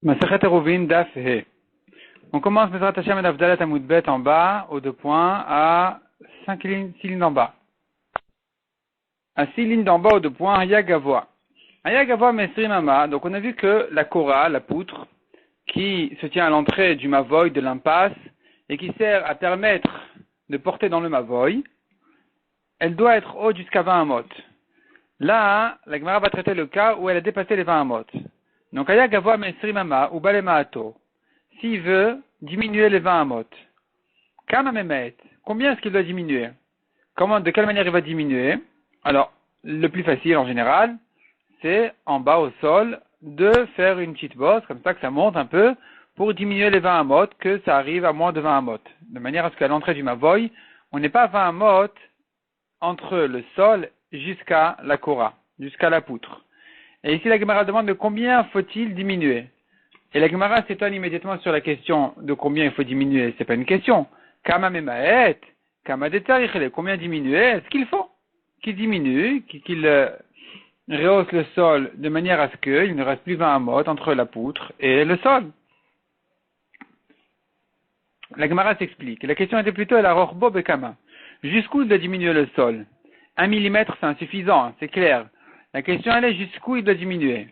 Masechet Eruvin Daf He. On commence Bezrat Hashem et Avdalat Amud Bet en bas, aux 2 points, à 6 lignes en bas. À 6 lignes d'en bas, aux 2 points, Hayagavoa. Hayagavoa Mesri Mama. Donc on a vu que la Kora, la poutre, qui se tient à l'entrée du Mavoy, de l'impasse, et qui sert à permettre de porter dans le Mavoy, elle doit être haute jusqu'à 20 amot. Là, la Gemara va traiter le cas où elle a dépassé les 20 amot. Donc, Aya Gavoa Mesri Mama ou Balemaato, s'il veut diminuer les 20 amot, Kama Memet, combien est-ce qu'il doit diminuer? De quelle manière il va diminuer? Alors, le plus facile en général, c'est en bas au sol de faire une petite bosse, comme ça que ça monte un peu, pour diminuer les 20 amot, que ça arrive à moins de 20 amot. De manière à ce qu'à l'entrée du Mavoy, on n'est pas à 20 amot entre le sol jusqu'à la Kora, jusqu'à la poutre. Et ici, la Gemara demande de combien faut-il diminuer. Et la Gemara s'étonne immédiatement sur la question de combien il faut diminuer. C'est pas une question. Kama memaet, kama detarichle, combien diminuer? Est-ce qu'il faut qu'il diminue, qu'il rehausse le sol de manière à ce qu'il ne reste plus 20 amot entre la poutre et le sol? La Gemara s'explique. La question était plutôt la rorbo bekama. Jusqu'où il doit diminuer le sol? 1 millimètre, c'est insuffisant, c'est clair. La question, elle est jusqu'où il doit diminuer.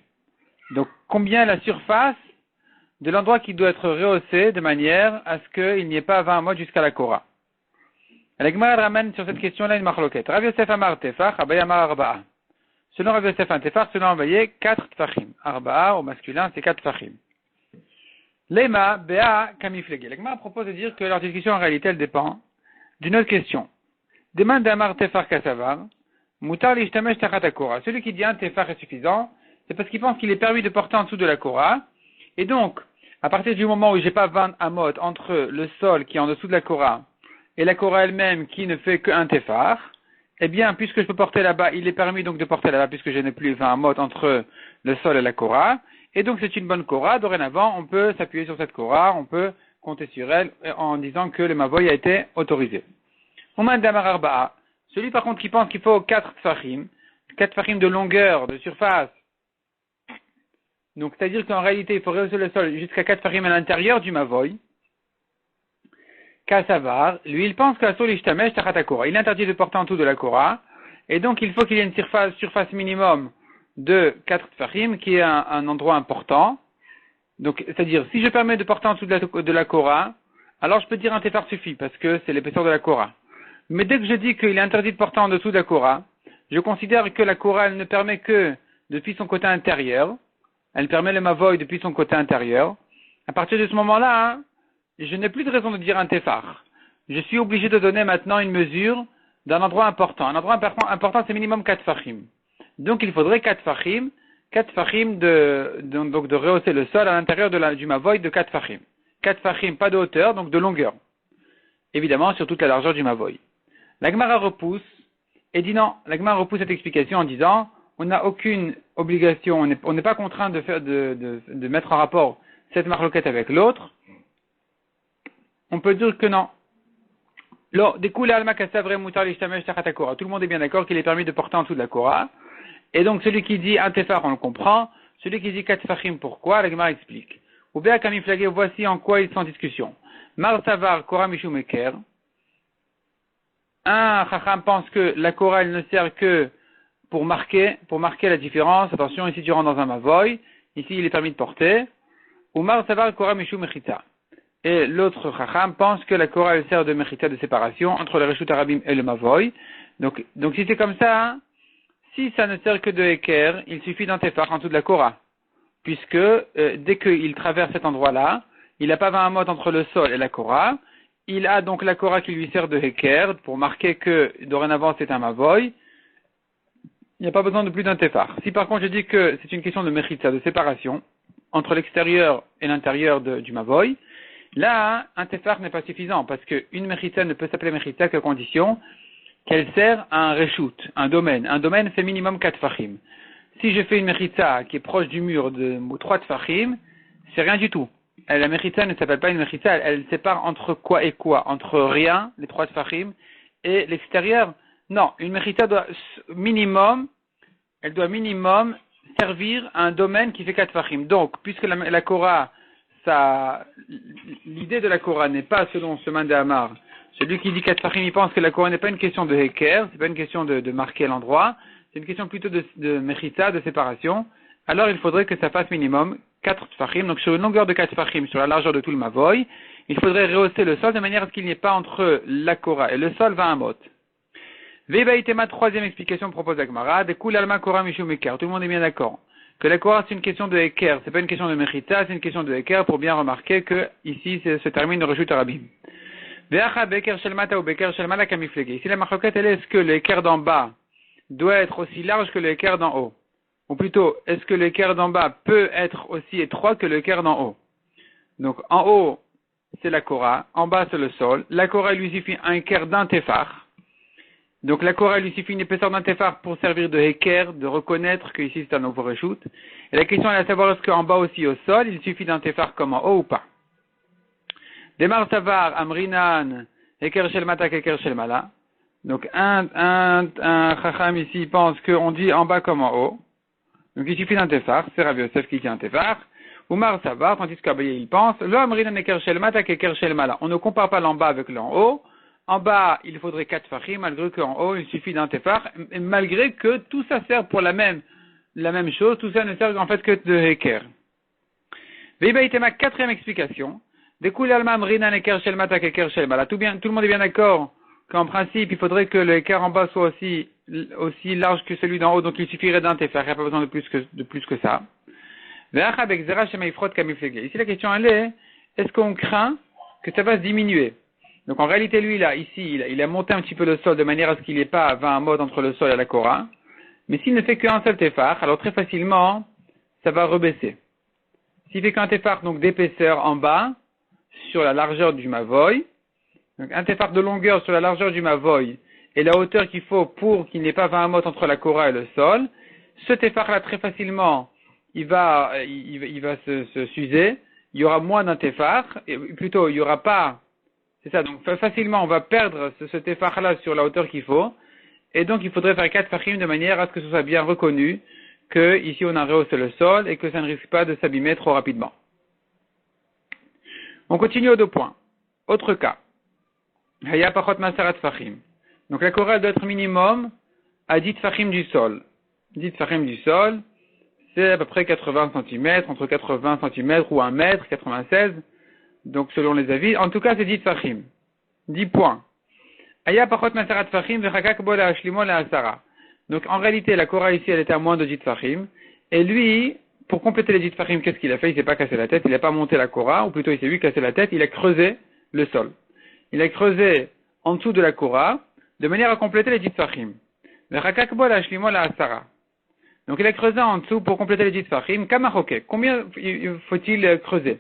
Donc, combien la surface de l'endroit qui doit être rehaussé de manière à ce qu'il n'y ait pas 20 amot jusqu'à la Kora. La Gemara ramène sur cette question-là une marloquette. Rav Yosef Amar Tefach, Abaye Amar Arba'a. Selon Rav Yosef un Tefach, selon Abaye, 4 Tfachim. Arba'a, au masculin, c'est 4 Tfachim. Lema, Bea, Kamiflege. La Gemara propose de dire que leur discussion, en réalité, elle dépend d'une autre question. Demande d'Amar Tefach Kassavar. Moutar l'ishtamesh tachat Kora. Celui qui dit un tefar est suffisant, c'est parce qu'il pense qu'il est permis de porter en dessous de la Kora. Et donc, à partir du moment où j'ai pas 20 amot entre le sol qui est en dessous de la Kora et la Kora elle-même qui ne fait qu'un tefar, eh bien, puisque je peux porter là-bas, il est permis donc de porter là-bas puisque je n'ai plus 20 amot entre le sol et la Kora. Et donc, c'est une bonne Kora. Dorénavant, on peut s'appuyer sur cette Kora, on peut compter sur elle en disant que le Mavoy a été autorisé. Oman Damar Arba'a. Celui par contre qui pense qu'il faut 4 tfachim de longueur, de surface, donc c'est-à-dire qu'en réalité il faut rehausser le sol jusqu'à 4 tfachim à l'intérieur du Mavoy, Kassavar, lui il pense qu'à sol ishtamesh tachat Kora. Il est interdit de porter en dessous de la Kora, et donc il faut qu'il y ait une surface minimum de 4 tfachim qui est un endroit important. Donc c'est-à-dire si je permets de porter en dessous de la Kora, alors je peux dire un tefar suffit parce que c'est l'épaisseur de la Kora. Mais dès que je dis qu'il est interdit de porter en dessous de la Kora, je considère que la Kora, elle ne permet que depuis son côté intérieur. Elle permet le Mavoy depuis son côté intérieur. À partir de ce moment-là, je n'ai plus de raison de dire un tefar. Je suis obligé de donner maintenant une mesure d'un endroit important. Un endroit important, c'est minimum 4 fachim. Donc il faudrait 4 fachim de rehausser le sol à l'intérieur du Mavoy de 4 fachim. 4 fachim, pas de hauteur, donc de longueur. Évidemment, sur toute la largeur du Mavoy. La Gemara repousse et dit non. La Gemara repousse cette explication en disant on n'a aucune obligation, on n'est pas contraint de mettre en rapport cette marloquette avec l'autre. On peut dire que non. Tout le monde est bien d'accord qu'il est permis de porter en dessous de la Kora. Et donc celui qui dit un tefar, on le comprend. Celui qui dit 4 fachim, pourquoi? La Gemara explique. Oubea kamiflagé, voici en quoi ils sont en discussion. Mar savar Kora mishum eker. Un chacham pense que la Kora elle ne sert que pour marquer la différence. Attention, ici tu rentres dans un mavoy, ici il est permis de porter. Umar savar Kora mishum mechita. Et l'autre chacham pense que la Kora elle sert de mechita, de séparation entre le reshut arabim et le mavoy. Donc si c'est comme ça, si ça ne sert que de eker, il suffit d'un tefar en dessous de la Kora. Puisque dès qu'il traverse cet endroit-là, il n'a pas 20 amot entre le sol et la Kora. Il a donc la Kora qui lui sert de Heker pour marquer que dorénavant c'est un Mavoy. Il n'y a pas besoin de plus d'un tefar. Si par contre je dis que c'est une question de mechitza, de séparation entre l'extérieur et l'intérieur du Mavoy, là un tefar n'est pas suffisant parce qu'une mechitza ne peut s'appeler mechitza qu'à condition qu'elle sert à un reshut, un domaine. Un domaine fait minimum 4 fachim. Si je fais une mechitza qui est proche du mur de 3 fachim, c'est rien du tout. La mechitza ne s'appelle pas une mechitza, elle sépare entre quoi et quoi? Entre rien, les 3 tfachim, et l'extérieur? Non, une mechitza doit minimum servir à un domaine qui fait 4 fachim. Donc, puisque la Korah, l'idée de la Korah n'est pas selon ce man de Hamar. Celui qui dit 4 fachim, il pense que la Korah n'est pas une question de Heker, c'est pas une question de marquer l'endroit, c'est une question plutôt de Mechitza, de séparation. Alors, il faudrait que ça fasse minimum 4 fachim. Donc, sur une longueur de 4 fachim, sur la largeur de tout le Mavoy, il faudrait rehausser le sol de manière à ce qu'il n'y ait pas entre la Korah et le sol 20 amot. Vebaïtema, troisième explication propose Agmara, de Kul Alma Korah Mishum Eker. Tout le monde est bien d'accord que la Korah c'est une question de Eker, c'est pas une question de Mechita, c'est une question de Eker pour bien remarquer que ici se termine le Reshut Arabim. Veacha Beker Shelmata ou Beker Shelmala Kamiflege. Ici la marloquette elle est, est-ce que l'Eker d'en bas doit être aussi large que l'Eker d'en haut? Ou plutôt, est-ce que l'Eker d'en bas peut être aussi étroit que l'Eker d'en haut? Donc en haut c'est la Korah, en bas c'est le sol. La Korah lui suffit un Eker d'un Tefar. Donc la Korah lui suffit une épaisseur d'un tefar pour servir de heker, de reconnaître qu'ici c'est un nouveau reshoot. Et la question est à savoir est-ce qu'en bas aussi au sol, il suffit d'un tefar comme en haut ou pas. Demar Savar, Amrinan, Heker Shelmata, Heker Shelmala. Donc un chacham ici pense qu'on dit en bas comme en haut. Donc il suffit d'un tefar, c'est Rav Yosef qui dit un tefar. Umar Savar, tandis qu'Abaye il pense, Lo Amrinan Heker Shelmata, Heker Shelmala. On ne compare pas l'en bas avec l'en haut. En bas, il faudrait 4 fachim, malgré qu'en haut, il suffit d'un tefar, et malgré que tout ça sert pour la même chose, tout ça ne sert en fait que de heker. Veibaïtema, quatrième explication. Tout le monde est bien d'accord qu'en principe, il faudrait que le heker en bas soit aussi large que celui d'en haut, donc il suffirait d'un tefar, il n'y a pas besoin de plus que ça. Ici, la question elle est, est-ce qu'on craint que ça va se diminuer? Donc en réalité, lui, là, ici, il a monté un petit peu le sol de manière à ce qu'il n'ait pas 20 amot entre le sol et la Korah. Mais s'il ne fait qu'un seul tefar, alors très facilement, ça va rebaisser. S'il fait qu'un tefar, donc d'épaisseur en bas, sur la largeur du mavoy, donc un tefar de longueur sur la largeur du mavoy, et la hauteur qu'il faut pour qu'il n'ait pas 20 amot entre la Korah et le sol, ce tefar-là, très facilement, il va se s'user, il y aura moins d'un tefar, et plutôt, il y aura pas. C'est ça, donc facilement on va perdre ce tefar-là sur la hauteur qu'il faut, et donc il faudrait faire 4 fachim de manière à ce que ce soit bien reconnu que ici on a rehaussé le sol et que ça ne risque pas de s'abîmer trop rapidement. On continue aux 2 points. Autre cas. Haya pachot masarat fachim. Donc la Korah doit être minimum à 10 fachim du sol. 10 fachim du sol, c'est à peu près 80 cm, entre 80 cm ou 1 mètre, 96. Donc, selon les avis, en tout cas, c'est 10 fachim. 10 points. Aya pachot masarat fachim vechakak bo la ashlimo la asara. Donc, en réalité, la Korah ici, elle était à moins de 10 fachim. Et lui, pour compléter les 10 fachim, qu'est-ce qu'il a fait? Il s'est pas cassé la tête, il n'a pas monté la Korah, ou plutôt il s'est lui cassé la tête, il a creusé le sol. Il a creusé en dessous de la Korah, de manière à compléter les 10 fachim. Vechakak bo la ashlimo la asara. Donc, il a creusé en dessous pour compléter les 10 fachim. Kamachoke. Combien faut-il creuser?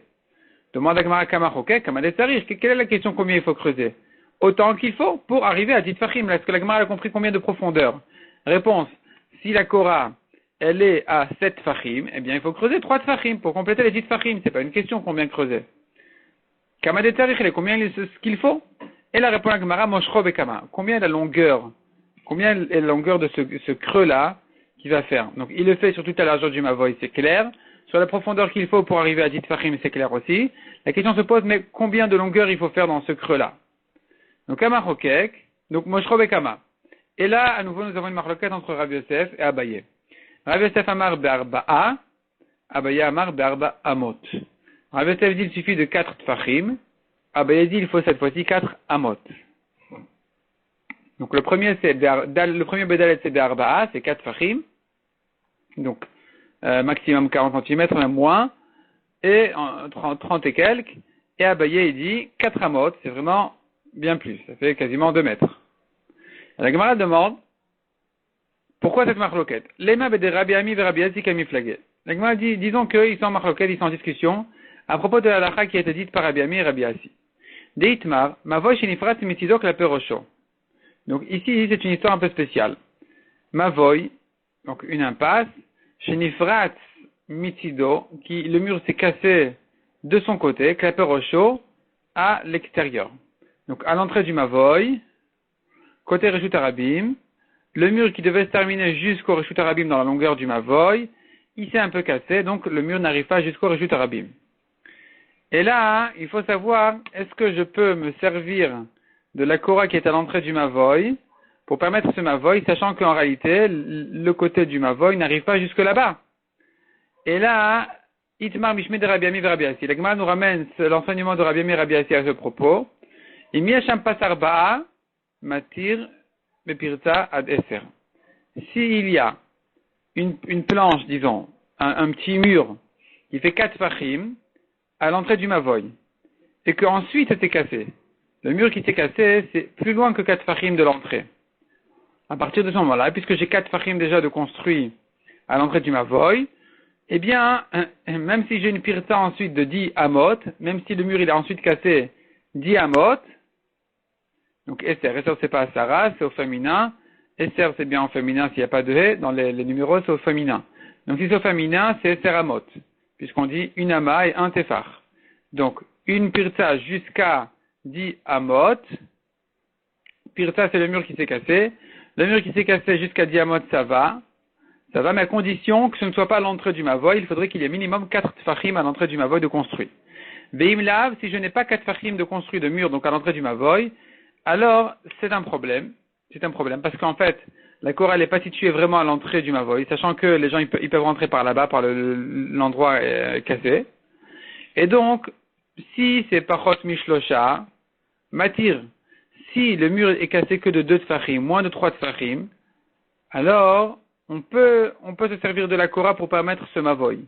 Demande à Gemara Kamachoke, Kamadetzarir. Quelle est la question combien il faut creuser? Autant qu'il faut pour arriver à 10 fachim. Est-ce que la Gemara a compris combien de profondeur? Réponse. Si la Korah, elle est à 7 fachim, eh bien il faut creuser 3 fachim pour compléter les 10 fachim. C'est pas une question combien creuser. Kamadetzarir, combien ce qu'il faut? Et la réponse à Gemara, Moshro Bekama. Combien est la longueur? Combien est la longueur de ce creux-là qu'il va faire? Donc il le fait sur toute la largeur du Mavoy, c'est clair. Sur la profondeur qu'il faut pour arriver à 10 fachim, c'est clair aussi. La question se pose, mais combien de longueur il faut faire dans ce creux-là? Donc, Kamachokek, donc Moshro Bekama. Et là, à nouveau, nous avons une marloquette entre Rav Yosef et Abaye. Rav Yosef Amar Be'arba'a, Abaye Amar Be'arba Amot. Rav Yosef dit il suffit de 4 fachim. Abaye dit il faut cette fois-ci 4 amot. Donc, le premier Bedalet c'est Be'arba'a, c'est 4 fachim. Donc, maximum 40 cm, même moins, et 30 et quelques, et Abaye il dit 4 amot, c'est vraiment bien plus, ça fait quasiment 2 mètres. La Gemara demande, pourquoi cette marloquette? Lema bede Rabbi Ami ve Rabbi Yassi kami flagé. La Gemara dit, disons qu'ils sont en marloquette, ils sont en discussion, à propos de la halakha qui a été dite par Rabbi Ami et Rabbi Yassi. Deitmar, mavoy shenifrat mitidok la perosho. Donc ici, c'est une histoire un peu spéciale. Mavoy, donc une impasse, Shenifrat Mitido, le mur s'est cassé de son côté, Klaper Rocho, à l'extérieur. Donc à l'entrée du Mavoy, côté Reshut Arabim, le mur qui devait se terminer jusqu'au Reshut Arabim dans la longueur du Mavoy, il s'est un peu cassé, donc le mur n'arrive pas jusqu'au Reshut Harabim. Et là, il faut savoir, est-ce que je peux me servir de la Korah qui est à l'entrée du Mavoy pour permettre ce Mavoy, sachant qu'en réalité, le côté du Mavoy n'arrive pas jusque là-bas. Et là, Itmar Mishmé de Rabbi Ami et Rabbi Assi. La Gemara nous ramène l'enseignement de Rabbi Ami et Rabbi Assi à ce propos. Imiasham Pasar Ba'a Matir Bepirta Ad Eser. S'il y a une planche, disons, un petit mur qui fait 4 fachim à l'entrée du Mavoy, et qu'ensuite c'était cassé. Le mur qui s'est cassé, c'est plus loin que 4 fachim de l'entrée. À partir de ce moment-là, puisque j'ai 4 fachim déjà de construit à l'entrée du Mavoy, eh bien, même si j'ai une pirta ensuite de 10 amot, même si le mur il est ensuite cassé 10 amot, donc Esser c'est pas Sarah, c'est au féminin, Esser c'est bien au féminin s'il n'y a pas de He, dans les numéros c'est au féminin. Donc si c'est au féminin, c'est Esser amot, puisqu'on dit une ama et un tefar. Donc une pirta jusqu'à 10 amot, pirta c'est le mur qui s'est cassé, le mur qui s'est cassé jusqu'à 10 amot ça va, mais à condition que ce ne soit pas à l'entrée du Mavoy, il faudrait qu'il y ait minimum 4 tfachim à l'entrée du Mavoy de construit. Veim lav, si je n'ai pas 4 tfachim de construit de mur, donc à l'entrée du Mavoy, alors c'est un problème. C'est un problème, parce qu'en fait, la Korah n'est pas située vraiment à l'entrée du Mavoy, sachant que les gens ils peuvent rentrer par là-bas, par l'endroit cassé. Et donc, si c'est Pachot Mishlosha, Matir, si le mur est cassé que de 2 tfachim, moins de 3 tfachim, alors on peut se servir de la Korah pour permettre ce Mavoy.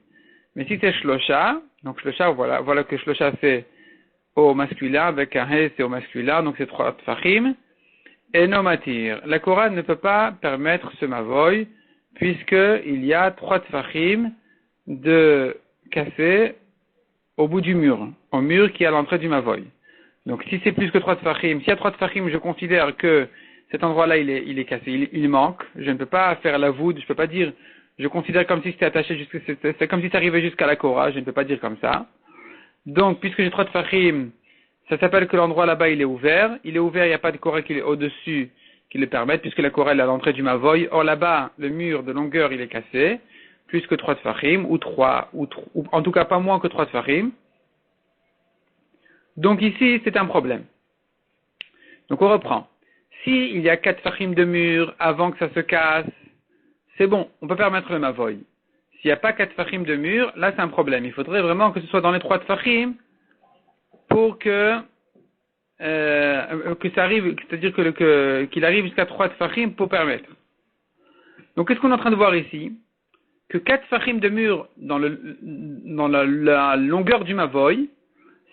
Mais si c'est Shlosha, donc Shlosha, voilà que Shlosha c'est au masculin, avec un He c'est au masculin, donc c'est 3 tfachim, et no matir. La Korah ne peut pas permettre ce Mavoy, puisqu'il y a 3 tfachim de casser au bout du mur, au mur qui est à l'entrée du Mavoy. Donc si c'est plus que 3 tfachim, s'il y a 3 tfachim, je considère que cet endroit-là, il est cassé, il manque. Je ne peux pas faire la voûte, je ne peux pas dire, je considère comme si c'était attaché c'est comme si ça arrivait jusqu'à la Korah, je ne peux pas dire comme ça. Donc, puisque j'ai 3 tfachim, ça s'appelle que l'endroit là-bas, il est ouvert, il n'y a pas de Korah qui est au-dessus, qui le permette, puisque la Korah est à l'entrée du Mavoy. Or là-bas, le mur de longueur, il est cassé, plus que 3 tfachim, ou en tout cas pas moins que 3 tfachim. Donc ici, c'est un problème. Donc on reprend. Si il y a 4 fachim de mur avant que ça se casse, c'est bon, on peut permettre le Mavoy. S'il n'y a pas 4 fachim de mur, là c'est un problème. Il faudrait vraiment que ce soit dans les 3 fachim pour que ça arrive, c'est-à-dire qu'il arrive jusqu'à 3 fachim pour permettre. Donc qu'est-ce qu'on est en train de voir ici? Que 4 fachim de mur dans la longueur du Mavoy,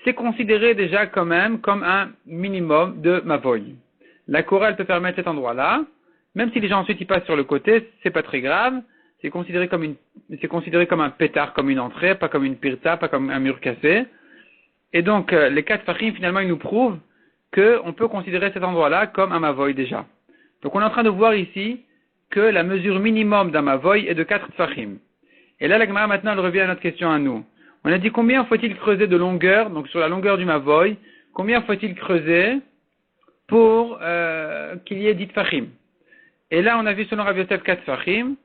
c'est considéré déjà quand même comme un minimum de Mavoy. La Korah, elle peut permettre cet endroit-là, même si les gens ensuite y passent sur le côté, c'est pas très grave, c'est considéré comme un pétard, comme une entrée, pas comme une pirta, pas comme un mur cassé. Et donc, les 4 fachim, finalement, ils nous prouvent qu'on peut considérer cet endroit-là comme un mavoy déjà. Donc, on est en train de voir ici que la mesure minimum d'un mavoy est de 4 fachim. Et là, la Gemara, maintenant, elle revient à notre question à nous. On a dit combien faut-il creuser de longueur, donc sur la longueur du mavoy, combien faut-il creuser pour qu'il y ait 10 fachim. Et là, on a vu selon Rav Yosef 4 fachim.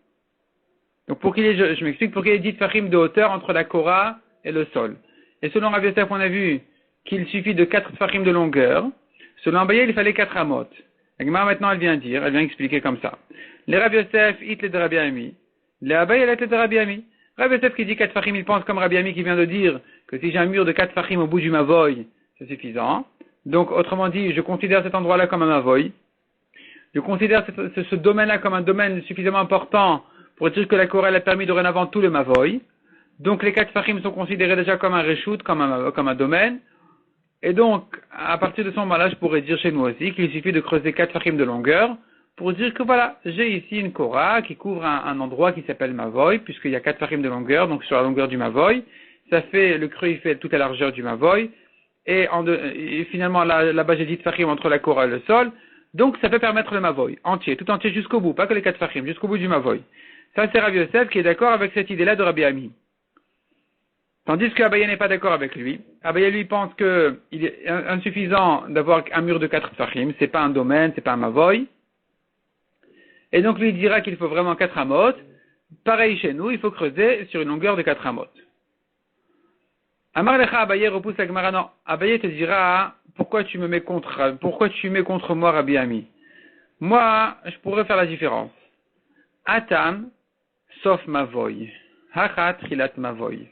Donc pour qu'il y ait, je m'explique, pour qu'il y ait 10 fachim de hauteur entre la Korah et le sol. Et selon Rav Yosef, on a vu qu'il suffit de 4 fachim de longueur. Selon Abaye, il fallait 4 amot. La Gemara maintenant, elle vient expliquer comme ça. Les Rav Yosef, it les de Rabbi Ami. Les Abaye, elle était de Rabbi Ami. Rav Yosef qui dit 4 fachim, il pense comme Rabbi Ami qui vient de dire que si j'ai un mur de 4 fachim au bout du mavoy, c'est suffisant. Donc, autrement dit, je considère cet endroit-là comme un mavoy. Je considère ce domaine-là comme un domaine suffisamment important pour dire que la Korah a permis dorénavant tout le mavoy. Donc, les 4 fachim sont considérés déjà comme un reshoot, comme un domaine. Et donc, à partir de ce moment-là, je pourrais dire chez nous aussi qu'il suffit de creuser 4 fachim de longueur pour dire que voilà, j'ai ici une Korah qui couvre un endroit qui s'appelle mavoy, puisqu'il y a 4 fachim de longueur, donc sur la longueur du mavoy. Ça fait, le creux, il fait toute la largeur du mavoy. Et finalement, là-bas, j'ai 10 fachim entre la Korah et le sol. Donc, ça peut permettre le mavoy entier, tout entier jusqu'au bout, pas que les 4 fachim, jusqu'au bout du mavoy. Ça, c'est Rav Yosef qui est d'accord avec cette idée-là de Rabbi Ami. Tandis que Abaye n'est pas d'accord avec lui. Abaye, lui, pense qu'il est insuffisant d'avoir un mur de 4 fachim. C'est pas un domaine, c'est pas un mavoy. Et donc, lui dira qu'il faut vraiment 4 amot. Pareil chez nous, il faut creuser sur une longueur de 4 amot. Amar lecha Abaye repousse la Gemara. Non, Abaye te dira, pourquoi tu mets contre moi Rabbi Ami? Moi, je pourrais faire la différence. Atam, sauf mavoy. Hachat trilat mavoy.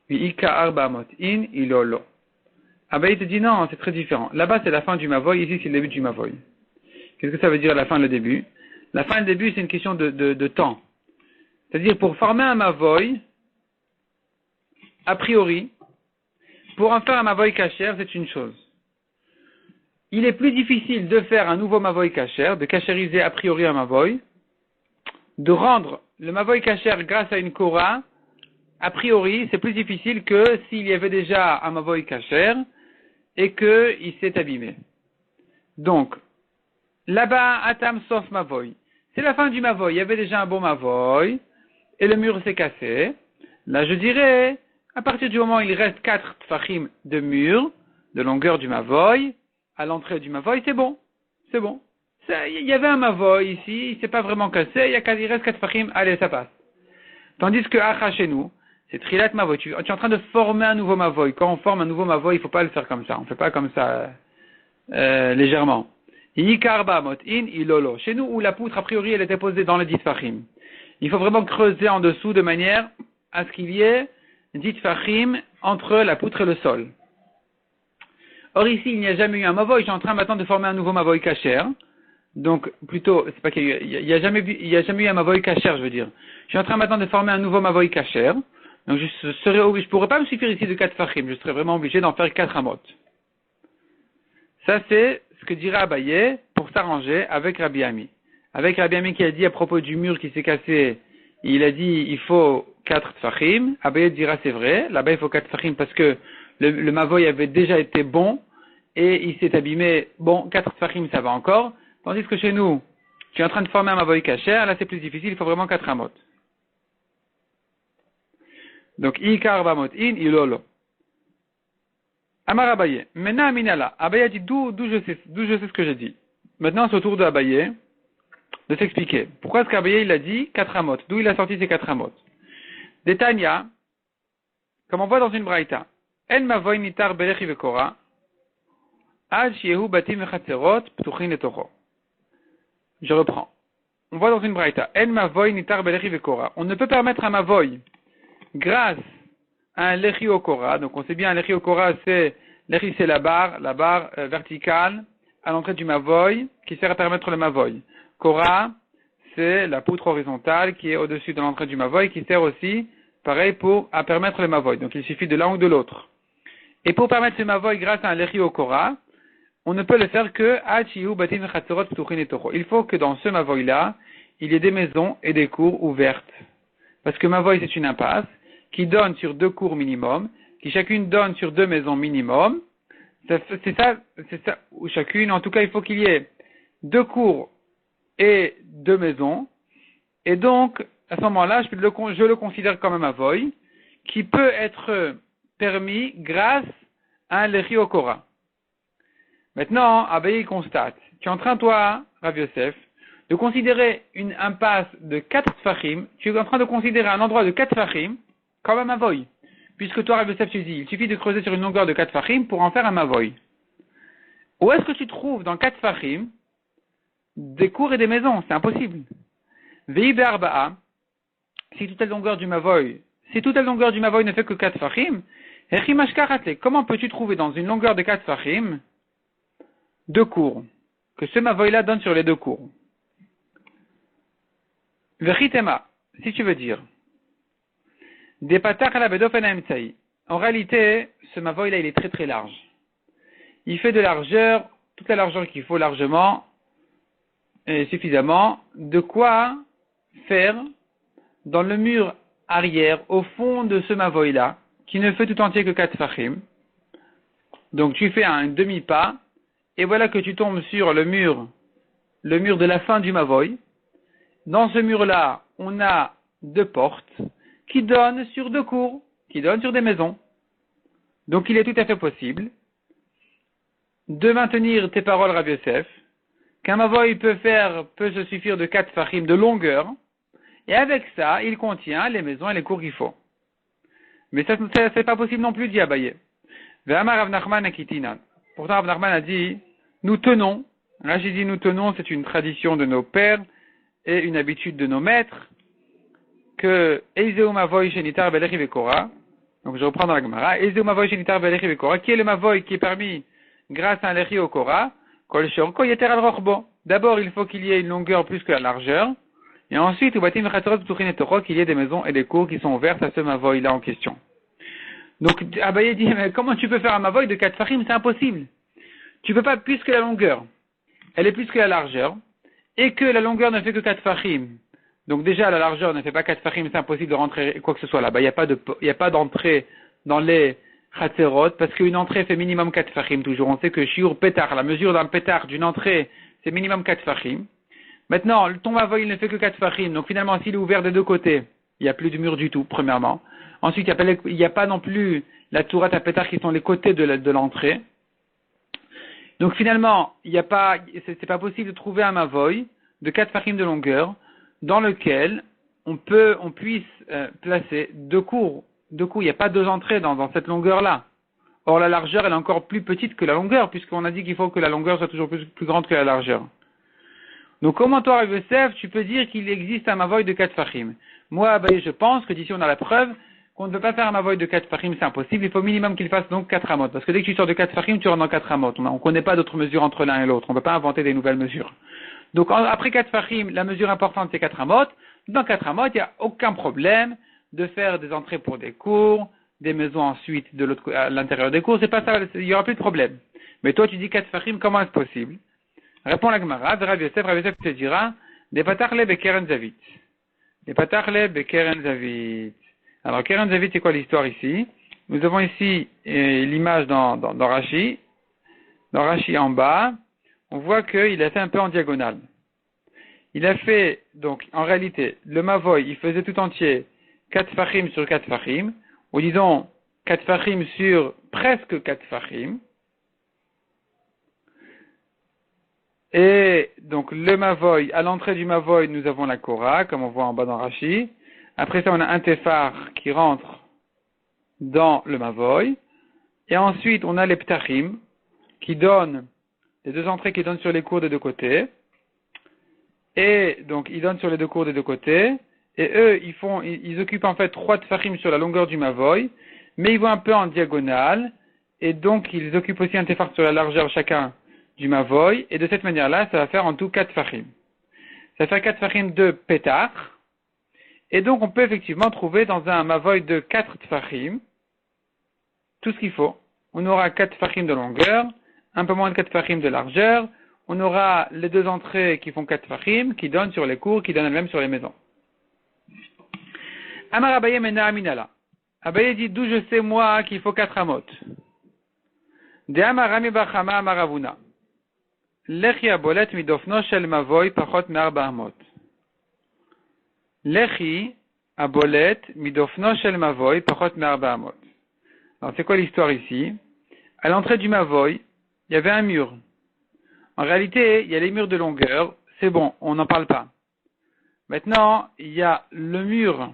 Ika arba amot in ilolo. Abaye te dit non, c'est très différent. Là-bas, c'est la fin du mavoy, ici, c'est le début du mavoy. Qu'est-ce que ça veut dire la fin et le début? La fin et le début, c'est une question de temps. C'est-à-dire, pour former un mavoy, a priori, pour en faire un mavoy kasher, c'est une chose. Il est plus difficile de faire un nouveau mavoy kasher, de kasheriser a priori un mavoy, de rendre le mavoy kasher grâce à une kora, a priori, c'est plus difficile que s'il y avait déjà un mavoy kasher et qu'il s'est abîmé. Donc, là-bas, atam sauf mavoy. C'est la fin du mavoy. Il y avait déjà un bon mavoy et le mur s'est cassé. Là, je dirais, à partir du moment où il reste 4 tfachim de mur, de longueur du mavoy, à l'entrée du mavoy, c'est bon. C'est bon. Il y avait un mavoy ici, il s'est pas vraiment cassé, il reste 4 tfachim, allez, ça passe. Tandis que acha chez nous, c'est trilat mavoy. Tu es en train de former un nouveau mavoy. Quand on forme un nouveau mavoy, il faut pas le faire comme ça. On fait pas comme ça légèrement. Chez nous, où la poutre, a priori, elle était posée dans le 10 fachim. Il faut vraiment creuser en dessous de manière à ce qu'il y ait 10 fachim entre la poutre et le sol. Or ici, il n'y a jamais eu un mavoy. Je suis en train maintenant de former un nouveau mavoy kasher. Donc, plutôt, c'est pas qu'il y a jamais eu un mavoy kasher, je veux dire. Je suis en train maintenant de former un nouveau mavoy kasher. Donc, je pourrais pas me suffire ici de 4 fachim. Je serais vraiment obligé d'en faire 4 amot. Ça, c'est ce que dirait Abaye pour s'arranger avec Rabbi Ami. Avec Rabbi Ami qui a dit à propos du mur qui s'est cassé, il a dit il faut 4 tfachim. Abaye dira c'est vrai, là-bas il faut 4 tfachim parce que le mavoy avait déjà été bon et il s'est abîmé. Bon, 4 tfachim ça va encore. Tandis que chez nous, tu es en train de former un mavoy kasher, là c'est plus difficile, il faut vraiment 4 amot. Donc, Ikar Bamot in ilolo. Amar Abaye. Maintenant, Aminala. Abaye a dit d'où je sais ce que j'ai dit. Maintenant, c'est au tour de Abaye de s'expliquer. Pourquoi est-ce qu'Abaye il a dit 4 amot? D'où il a sorti ces 4 amot? Détania, comme on voit dans une braïta. En mavoy nitar belechi vekora. Ad shiehu batim vechatserot ptuchin etocho. Je reprends. On voit dans une braïta. En mavoy nitar belechi vekora. On ne peut permettre un mavoy grâce à un lechi okora. Donc on sait bien un lechi okora c'est lechi c'est la barre verticale à l'entrée du mavoy qui sert à permettre le mavoy. Kora c'est la poutre horizontale qui est au-dessus de l'entrée du mavoy qui sert aussi pareil à permettre le mavoy. Donc il suffit de l'un ou de l'autre. Et pour permettre ce mavoy grâce à un lechi okora, on ne peut le faire que achihu batim chatzorot ptuchin etocho. Il faut que dans ce mavoy là il y ait des maisons et des cours ouvertes. Parce que mavoy c'est une impasse qui donne sur 2 cours minimum, qui chacune donne sur 2 maisons minimum. C'est ça, ou chacune, en tout cas, il faut qu'il y ait 2 cours et 2 maisons. Et donc, à ce moment-là, je le considère comme un mavoy, qui peut être permis grâce à un lechi okora. Maintenant, Abaye constate, tu es en train, toi, Rav Yosef, de considérer une impasse de 4 tfachim, tu es en train de considérer un endroit de 4 tfachim, comme un mavoy. Puisque toi, Rav Yosef, tu dis, il suffit de creuser sur une longueur de 4 fachim pour en faire un mavoy. Où est-ce que tu trouves dans 4 fachim des cours et des maisons? C'est impossible. Vei be'arba'a, si toute la longueur du mavoy ne fait que 4 fachim, comment peux-tu trouver dans une longueur de 4 fachim 2 cours? Que ce mavoy-là donne sur les 2 cours. Vechitema, si tu veux dire. En réalité, ce mavoy là, il est très très large. Il fait de largeur, toute la largeur qu'il faut largement et suffisamment, de quoi faire dans le mur arrière, au fond de ce mavoy là, qui ne fait tout entier que 4 fachim. Donc tu fais un demi-pas, et voilà que tu tombes sur le mur de la fin du mavoy. Dans ce mur là, on a 2 portes, qui donne sur 2 cours, qui donne sur des maisons. Donc il est tout à fait possible de maintenir tes paroles, Rav Yosef, qu'un mavoy peut se suffire de 4 fachim de longueur, Et avec ça, il contient les maisons et les cours qu'il faut. Mais ça, c'est pas possible non plus, dit Abaye. Ve'amar Rav Nachman akitinan. Pourtant, Rav Nachman a dit, nous tenons. Là, j'ai dit nous tenons, c'est une tradition de nos pères et une habitude de nos maîtres, que Eizeu Mavoy Shenitar Belechi Vekora. Donc, je reprends dans la Gemara. Eizeu Mavoy Shenitar Belechi Vekora. Qui est le Mavoy qui est permis grâce à un Lechi au Kora? Kol Shorko Yeter al Rochbo. D'abord, il faut qu'il y ait une longueur plus que la largeur. Et ensuite, au Batim Chatzorot Ptuchin et Torah, qu'il y ait des maisons et des cours qui sont ouvertes à ce Mavoy là en question. Donc, Abaye dit, mais comment tu peux faire un Mavoy de 4 Fahim? C'est impossible. Tu peux pas plus que la longueur. Elle est plus que la largeur. Et que la longueur ne fait que 4 Fahim. Donc déjà, la largeur ne fait pas 4 Fahim, c'est impossible de rentrer quoi que ce soit là-bas. Il n'y a pas d'entrée dans les Chatzerot, parce qu'une entrée fait minimum 4 Fahim toujours. On sait que Shiur Pétar, la mesure d'un Pétar d'une entrée, c'est minimum 4 Fahim. Maintenant, ton Mavoy, il ne fait que 4 Fahim. Donc finalement, s'il est ouvert des deux côtés, il n'y a plus de mur du tout, premièrement. Ensuite, il n'y a pas non plus la Tourat à Pétar qui sont les côtés de l'entrée. Donc finalement, c'est pas possible de trouver un Mavoy de 4 Fahim de longueur, dans lequel on puisse placer deux cours. Il n'y a pas deux entrées dans cette longueur-là. Or, la largeur, elle est encore plus petite que la longueur, puisqu'on a dit qu'il faut que la longueur soit toujours plus grande que la largeur. Donc, comment toi, Rav Yosef, tu peux dire qu'il existe un Mavoy de 4 Fahim? Moi, je pense que d'ici on a la preuve qu'on ne peut pas faire un Mavoy de 4 Fahim, c'est impossible. Il faut minimum qu'il fasse donc 4 amot. Parce que dès que tu sors de 4 Fahim, tu rentres dans 4 amot. On ne connaît pas d'autres mesures entre l'un et l'autre. On ne peut pas inventer des nouvelles mesures. Donc, après 4 Fahim, la mesure importante, c'est 4 amot. Dans 4 amot, il n'y a aucun problème de faire des entrées pour des cours, des maisons ensuite à l'intérieur des cours. C'est pas ça, il n'y aura plus de problème. Mais toi, tu dis 4 Fahim, comment est-ce possible? Répond la Gemara, Rav Yosef te dira, des patachle bekeren zavit. Des patachle bekeren zavit. Alors, keren zavit, c'est quoi l'histoire ici? Nous avons ici l'image dans Rashi. Dans Rashi en bas, on voit qu'il a fait un peu en diagonale. Il a fait, donc, en réalité, le Mavoy, il faisait tout entier 4 Fahim sur 4 Fahim, ou disons 4 Fahim sur presque 4 Fahim. Et donc le Mavoy, à l'entrée du Mavoy, nous avons la Korah, comme on voit en bas dans Rashi. Après ça, on a un Tefar qui rentre dans le Mavoy. Et ensuite, on a les Ptachim, qui donnent, les deux entrées qui donnent sur les cours des deux côtés. Et donc, ils donnent sur les deux cours des deux côtés. Et eux, ils occupent en fait 3 Tefachim sur la longueur du Mavoy, mais ils vont un peu en diagonale. Et donc, ils occupent aussi un Tefar sur la largeur chacun du Mavoy, et de cette manière-là, ça va faire en tout 4 Fahim. Ça fait 4 Fahim de Pétar, et donc on peut effectivement trouver dans un Mavoy de 4 Fahim tout ce qu'il faut. On aura 4 Fahim de longueur, un peu moins de 4 Fahim de largeur, on aura les deux entrées qui font 4 Fahim, qui donnent sur les cours, qui donnent elles-mêmes sur les maisons. Amar Abaye mena aminala. Abaye dit, d'où je sais moi qu'il faut 4 amot. De Amar Rami Bachama Amaravuna. Lechi abolet midofno shel mavoy pachot me'arba amot. Lechi abolet midofno shel mavoy pachot me'arba amot. Alors c'est quoi l'histoire ici? À l'entrée du mavoy, il y avait un mur. En réalité, il y a les murs de longueur. C'est bon, on n'en parle pas. Maintenant, il y a le mur,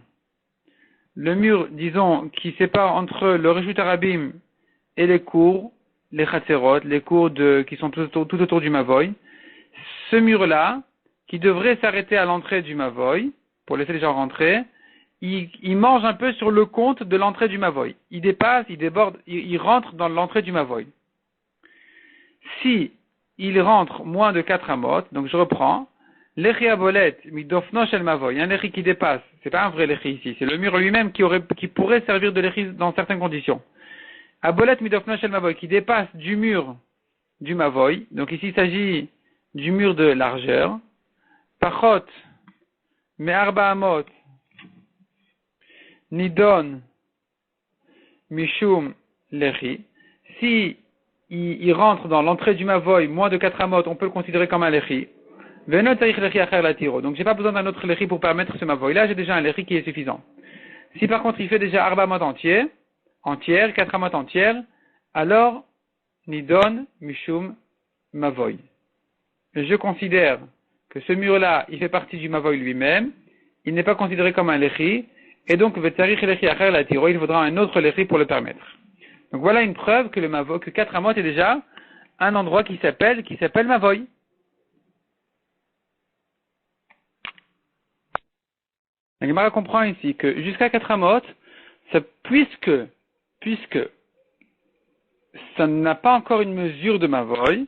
disons, qui sépare entre le Reshut Arabim et les cours, les Chatzerot, les cours qui sont tout autour du Mavoy. Ce mur-là, qui devrait s'arrêter à l'entrée du Mavoy, pour laisser les gens rentrer, il mange un peu sur le compte de l'entrée du Mavoy. Il dépasse, il déborde, il rentre dans l'entrée du Mavoy. Si il rentre moins de 4 amot, donc je reprends, l'echi abolet midofno shel Mavoy, un lechi qui dépasse, c'est pas un vrai lechi ici, c'est le mur lui-même qui pourrait servir de lechi dans certaines conditions. Abolet midofno shel Mavoy, qui dépasse du mur du Mavoy, donc ici il s'agit du mur de largeur, pachot me'arba amot nidon mishum lechi, si il rentre dans l'entrée du Mavoy moins de 4 amot, on peut le considérer comme un lechi. Donc j'ai pas besoin d'un autre lechi pour permettre ce Mavoy. Là j'ai déjà un lechi qui est suffisant. Si par contre il fait déjà arba amot entière, 4 amot entières, alors nidon mishum Mavoy. Je considère que ce mur-là, il fait partie du Mavoy lui-même, il n'est pas considéré comme un lechi, et donc vetarich lechi acher la tiro, il faudra un autre lechi pour le permettre. Donc voilà une preuve que le mavoy, que 4 amot est déjà un endroit qui s'appelle mavoy. La Gemara comprend ici que jusqu'à 4 amot, puisque ça n'a pas encore une mesure de mavoy,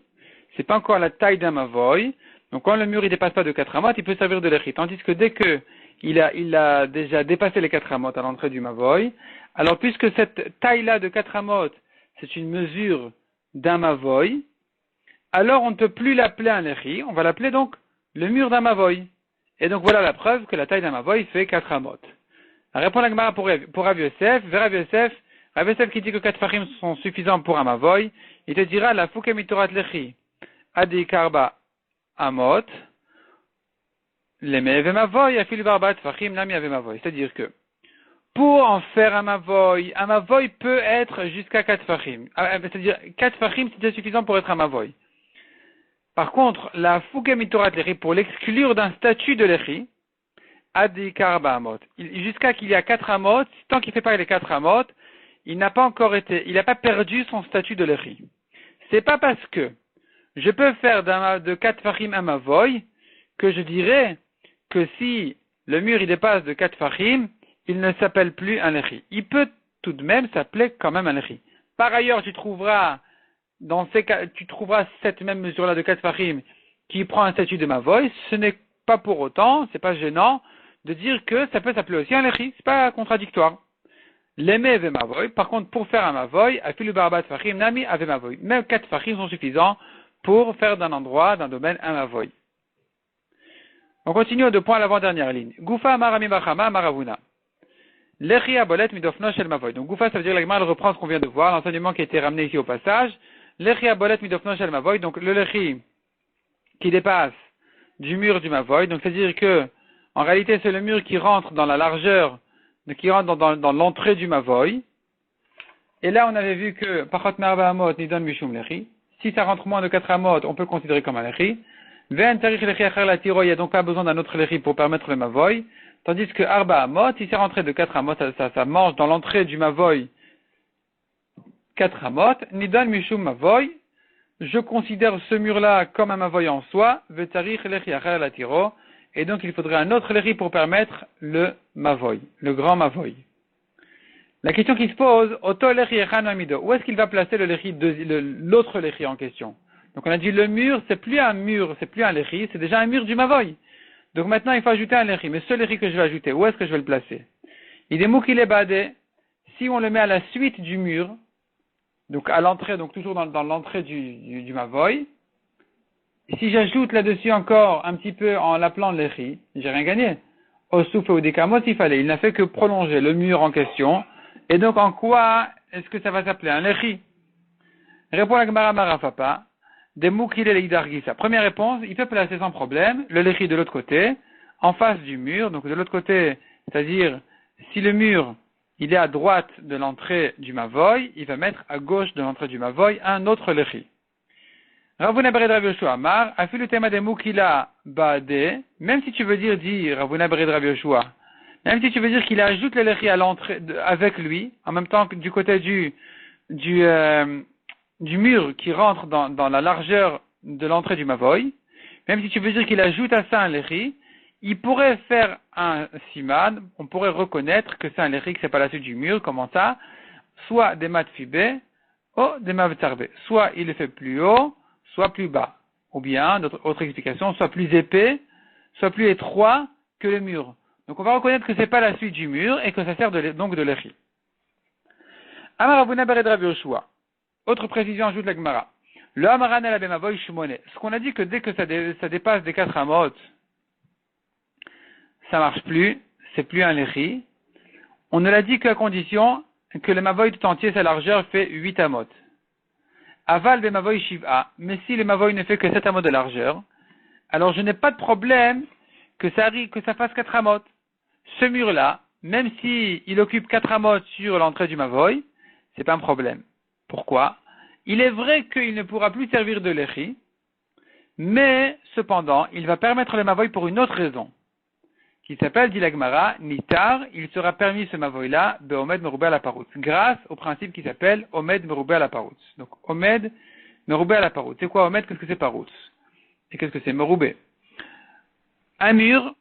c'est pas encore la taille d'un mavoy, donc quand le mur il dépasse pas de 4 amot, il peut servir de lechi. Tandis que dès que il a déjà dépassé les 4 amot à l'entrée du mavoy, alors puisque cette taille-là de 4 amot, c'est une mesure d'un mavoy, alors on ne peut plus l'appeler un lechi, on va l'appeler donc le mur d'un mavoy. Et donc voilà la preuve que la taille d'un mavoy fait 4 amot. Répond la Gemara pour Rav Yosef, Rav Yosef qui dit que 4 fachim sont suffisants pour un mavoy, il te dira la fouke mitorat lechi adi karba amot leme vemavoy afil barbat fachim nami avemavoy. C'est-à-dire que pour en faire un mavoy peut être jusqu'à 4 fachim. C'est-à-dire 4 fachim c'était suffisant pour être un mavoy. Par contre, la fouke mitorat lechi pour l'exclure d'un statut de lechi, adi karba amot. Jusqu'à qu'il y a 4 amot, tant qu'il ne fait pas les 4 amot, il n'a pas perdu son statut de lechi. C'est pas parce que je peux faire de 4 fachim un mavoy que je dirais que si le mur il dépasse de 4 fachim, il ne s'appelle plus un lechi. Il peut tout de même s'appeler quand même un lechi. Par ailleurs, tu trouveras cette même mesure-là de 4 fachim qui prend un statut de mavoy. Ce n'est pas pour autant, c'est pas gênant de dire que ça peut s'appeler aussi un lechi. C'est pas contradictoire. L'aimer ve mavoy. Par contre, pour faire un mavoy, afilu barbat fachim nami ave mavoy. Même 4 fachim sont suffisants pour faire d'un endroit, d'un domaine, un mavoy. On continue aux 2 points à l'avant-dernière ligne. Goufa amarami bachama maravuna. Lechi abolet midofno shel mavoy. Donc Goufa, ça veut dire la Gemara reprend ce qu'on vient de voir, l'enseignement qui a été ramené ici au passage. Lechi abolet midofno shel mavoy. Donc le lechi qui dépasse du mur du mavoy. Donc c'est-à-dire que en réalité c'est le mur qui rentre dans la largeur, qui rentre dans l'entrée du mavoy. Et là on avait vu que pachot merva amot nidon mishum lechi. Si ça rentre moins de 4 amot, on peut le considérer comme un lechi. Ve'en tarich lechi acher la tiro, il n'y a donc pas besoin d'un autre lechi pour permettre le mavoy. Tandis que arba amot, si c'est rentré de 4 amot, ça mange dans l'entrée du mavoy 4 amot. Nidon mishum mavoy. Je considère ce mur-là comme un mavoy en soi. Ve'tarich lechi acher la tiro. Et donc il faudrait un autre lechi pour permettre le mavoy, le grand mavoy. La question qui se pose, Oto lechi echan amido. Où est-ce qu'il va placer l'autre lechi en question? Donc on a dit le mur, c'est plus un mur, c'est plus un lechi, c'est déjà un mur du mavoy. Donc maintenant il faut ajouter un lechi. Mais ce lechi que je vais ajouter, où est-ce que je vais le placer? Il est moukile badé. Si on le met à la suite du mur, donc à l'entrée, donc toujours dans l'entrée du mavoy, si j'ajoute là-dessus encore un petit peu en l'appelant lechi, j'ai rien gagné. Au souffle ou des kamos, il n'a fait que prolonger le mur en question. Et donc, en quoi est-ce que ça va s'appeler un lechi? Répond la Gemara Marafapa, des moukile leidargisa. Première réponse, il peut placer sans problème le lechi de l'autre côté, en face du mur. Donc, de l'autre côté, c'est-à-dire, si le mur, il est à droite de l'entrée du mavoy, il va mettre à gauche de l'entrée du mavoy un autre lechi. Ravuna Bered Rav Yoshua Amar, afilu tema de moukila baade, même si tu veux dire Ravuna Bered Rav Yoshua, même si tu veux dire qu'il ajoute le lechi à l'entrée, avec lui, en même temps que du côté du mur qui rentre dans la largeur de l'entrée du mavoy, même si tu veux dire qu'il ajoute à ça un lechi, il pourrait faire un siman, on pourrait reconnaître que c'est un lechi, que c'est pas la suite du mur, comment ça? Soit des mat fibé, ou des mat tarbé. Soit il le fait plus haut, soit plus bas. Ou bien, autre explication, soit plus épais, soit plus étroit que le mur. Donc on va reconnaître que c'est pas la suite du mur et que ça sert donc de lechi. Amar Ravuna Bered Rav Yoshua. Autre précision, ajoute la Gemara. Le Amaran el Abemavoy Shumone. Ce qu'on a dit que dès que ça dépasse des 4 amot, ça marche plus, c'est plus un lechi. On ne l'a dit qu'à condition que le mavoy tout entier, sa largeur fait 8 amot. Aval Bemavoy Shiv'a. Mais si le mavoy ne fait que 7 amot de largeur, alors je n'ai pas de problème que ça fasse 4 amot. Ce mur-là, même si il occupe 4 amot sur l'entrée du mavoy, c'est pas un problème. Pourquoi? Il est vrai qu'il ne pourra plus servir de lechi, mais cependant, il va permettre le mavoy pour une autre raison. qui s'appelle, dit la Gemara, Nitar, il sera permis ce mavoï-là, de Omed Meroubé à la Parout, grâce au principe qui s'appelle Omed Meroubé à la Parout. Donc, Omed Meroubé à la Parout. C'est quoi Omed? Qu'est-ce que c'est Parout? Et qu'est-ce que c'est Meroubé? Un mur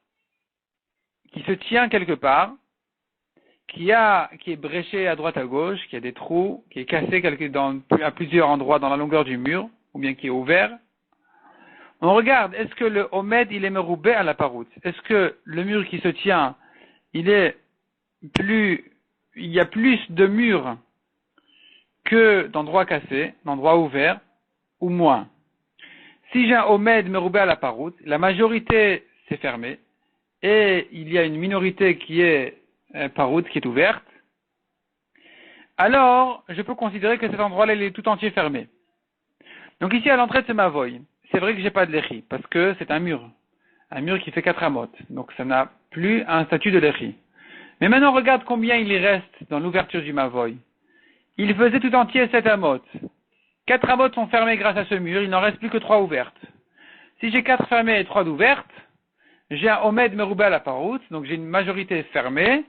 qui se tient quelque part, qui est bréché à droite à gauche, qui a des trous, qui est cassé à plusieurs endroits dans la longueur du mur, ou bien qui est ouvert. On regarde, est-ce que le Omed, il est meroubé à la paroute? Est-ce que le mur qui se tient, il y a plus de murs que d'endroits cassés, d'endroits ouverts, ou moins? Si j'ai un Omed meroubé à la paroute, la majorité s'est fermée, et il y a une minorité qui est paroute, qui est ouverte, alors je peux considérer que cet endroit-là, il est tout entier fermé. Donc ici, à l'entrée de ce mavoï, c'est vrai que j'ai pas de l'échi, parce que c'est un mur qui fait 4 amotes, donc ça n'a plus un statut de l'échi. Mais maintenant, regarde combien il y reste dans l'ouverture du mavoï. Il faisait tout entier 7 amotes. 4 amotes sont fermées grâce à ce mur, il n'en reste plus que 3 ouvertes. Si j'ai 4 fermées et 3 d'ouvertes, j'ai un Omed meroubé à la paroute, donc j'ai une majorité fermée,